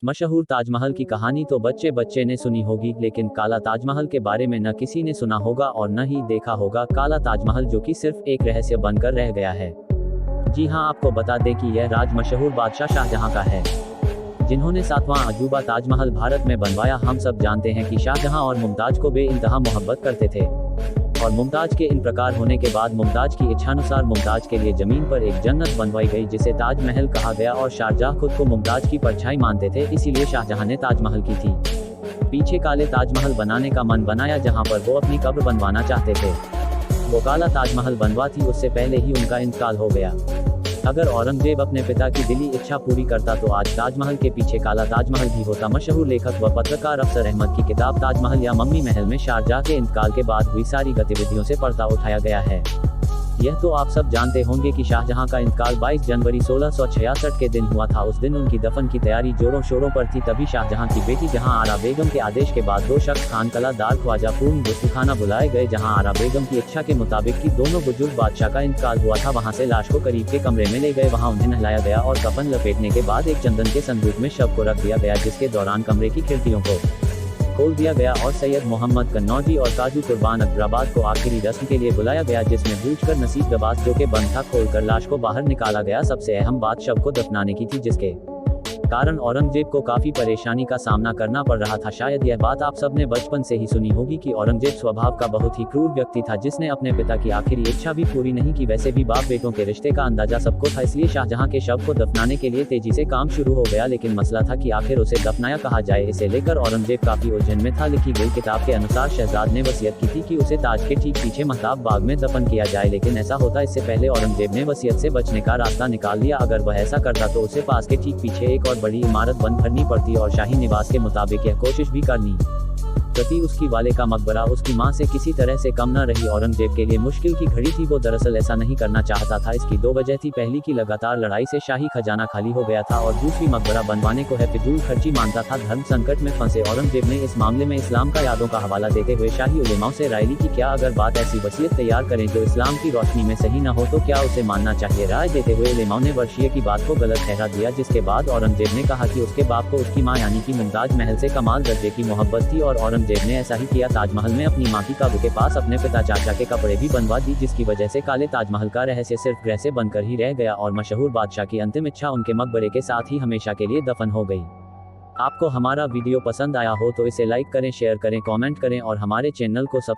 मशहूर ताजमहल की कहानी तो बच्चे बच्चे ने सुनी होगी, लेकिन काला ताजमहल के बारे में न किसी ने सुना होगा और न ही देखा होगा काला ताजमहल, जो कि सिर्फ एक रहस्य बनकर रह गया है। जी हां, आपको बता दें कि यह राज मशहूर बादशाह शाहजहां का है, जिन्होंने 7वां अजूबा ताजमहल भारत में बनवाया। हम सब जानते हैं कि शाहजहां और मुमताज को बेइंतहा मोहब्बत करते थे और मुमताज के इन प्रकार होने के बाद मुमताज की इच्छानुसार मुमताज के लिए जमीन पर एक जन्नत बनवाई गई, जिसे ताजमहल कहा गया। और शाहजहां खुद को मुमताज की परछाई मानते थे, इसीलिए शाहजहां ने ताजमहल की थी पीछे काले ताजमहल बनाने का मन बनाया, जहां पर वो अपनी कब्र बनवाना चाहते थे। वो काला ताजमहल बनवा थी, उससे पहले ही उनका इंतकाल हो गया। अगर औरंगजेब अपने पिता की दिली इच्छा पूरी करता तो आज ताजमहल के पीछे काला ताजमहल भी होता। मशहूर लेखक व पत्रकार अफसर अहमद की किताब ताजमहल या मम्मी महल में शाहजहां के इंतकाल के बाद हुई सारी गतिविधियों से पर्दा उठाया गया है। यह तो आप सब जानते होंगे कि शाहजहां का इंतकाल 22 जनवरी 1666 के दिन हुआ था। उस दिन उनकी दफन की तैयारी जोरों शोरों पर थी। तभी शाहजहां की बेटी जहां आरा बेगम के आदेश के बाद 2 शख्स खानकला दार ख्वाजा पूर्ण गुस्तखाना बुलाए गए, जहां आरा बेगम की इच्छा के मुताबिक कि दोनों बुजुर्ग बादशाह का इंतकाल हुआ था। वहां से लाश को करीब के कमरे में ले गए, वहां उन्हें नहलाया गया और कफन लपेटने के बाद एक चंदन के संदूक में शव को रख दिया गया, जिसके दौरान कमरे की खिड़कियों को खोल दिया गया और सैयद मोहम्मद कन्नौजी और काजू कुर्बान अब्राबाद को आखिरी रस्म के लिए बुलाया गया, जिसमें बूझकर नसीब दबास जो के बंद था खोलकर लाश को बाहर निकाला गया। सबसे अहम बात शव को दफनाने की थी, जिसके कारण औरंगजेब को काफी परेशानी का सामना करना पड़ रहा था। शायद यह बात आप सबने बचपन से ही सुनी होगी कि औरंगजेब स्वभाव का बहुत ही क्रूर व्यक्ति था, जिसने अपने पिता की आखिरी इच्छा भी पूरी नहीं की। वैसे भी बाप बेटों के रिश्ते का अंदाजा सबको था, इसलिए शाहजहां के शव को दफनाने के लिए तेजी से काम शुरू हो गया। लेकिन मसला था कि आखिर उसे दफनाया कहा जाए। इसे लेकर औरंगजेब काफी उलझन में था। लिखी गई किताब के अनुसार शहजाद ने वसीयत की थी कि उसे ताज के ठीक पीछे महताब बाग में दफन किया जाए, लेकिन ऐसा होता इससे पहले औरंगजेब ने वसीयत से बचने का रास्ता निकाल लिया। अगर वह ऐसा करता तो उसे पास के ठीक पीछे एक और बड़ी इमारत बंद भरनी पड़ती और शाही निवास के मुताबिक यह कोशिश भी करनी प्रति उसकी वाले का मकबरा उसकी मां से किसी तरह से कम न रही। औरंगजेब के लिए मुश्किल की घड़ी थी। वो दरअसल ऐसा नहीं करना चाहता था। इसकी 2 वजह थी। पहली की लगातार लड़ाई से शाही खजाना खाली हो गया था और दूसरी मकबरा बनवाने को है फिजूल खर्ची मानता था। धर्म संकट में फंसे औरंगजेब ने इस मामले में इस्लाम का यादों का हवाला देते हुए शाही उलेमाओं से राय ली कि क्या अगर बात ऐसी वसीयत तैयार करें जो इस्लाम की रोशनी में सही न हो तो क्या उसे मानना चाहिए। राय देते हुए उलेमाओं ने वर्षीय की बात को गलत ठहरा दिया, जिसके बाद औरंगजेब ने कहा कि उसके बाप को उसकी मां यानी कि मुमताज महल से कमाल दर्जे की मोहब्बत थी और औरंगजेब ने ऐसा ही किया। ताजमहल में अपनी मां की कब्र के पास अपने पिता चाचा के कपड़े भी बनवा दी, जिसकी वजह से काले ताजमहल का रहस्य सिर्फ ग्रह से बनकर ही रह गया और मशहूर बादशाह की अंतिम इच्छा उनके मकबरे के साथ ही हमेशा के लिए दफन हो गई। आपको हमारा वीडियो पसंद आया हो तो इसे लाइक करें, शेयर करें, कमेंट करें और हमारे चैनल को सब्सक्राइब